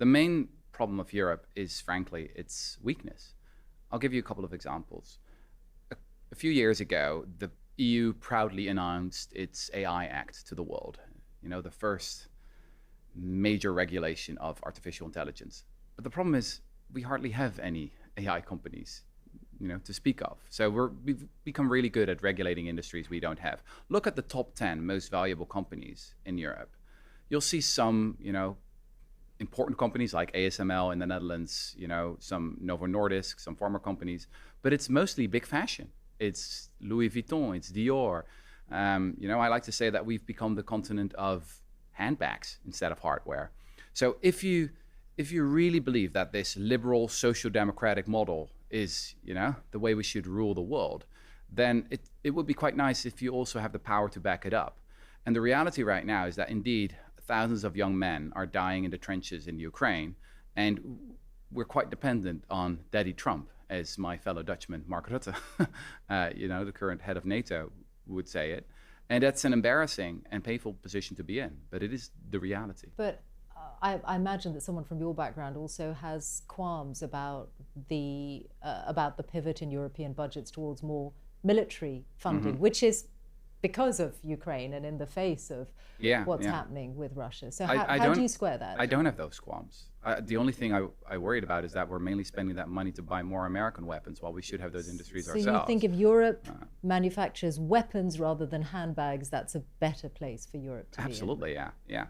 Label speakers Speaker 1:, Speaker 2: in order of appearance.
Speaker 1: The main problem of Europe is, frankly, its weakness. I'll give you a couple of examples. A few years ago, the EU proudly announced its AI Act to the world, the first major regulation of artificial intelligence. But the problem is we hardly have any AI companies, to speak of. So we've become really good at regulating industries we don't have. Look at the top 10 most valuable companies in Europe. You'll see some, important companies like ASML in the Netherlands, some Novo Nordisk, some pharma companies, but it's mostly big fashion. It's Louis Vuitton, it's Dior. I like to say that we've become the continent of handbags instead of hardware. So if you really believe that this liberal social democratic model is, the way we should rule the world, then it would be quite nice if you also have the power to back it up. And the reality right now is that indeed thousands of young men are dying in the trenches in Ukraine, and we're quite dependent on Daddy Trump, as my fellow Dutchman, Mark Rutte, the current head of NATO, would say it. And that's an embarrassing and painful position to be in, but it is the reality.
Speaker 2: But I imagine that someone from your background also has qualms about the pivot in European budgets towards more military funding, which is because of Ukraine and in the face of what's happening with Russia. So how do you square that?
Speaker 1: I don't have those qualms. The only thing I worried about is that we're mainly spending that money to buy more American weapons while we should have those industries ourselves.
Speaker 2: So you think if Europe manufactures weapons rather than handbags, that's a better place for Europe to be in?
Speaker 1: Absolutely, yeah.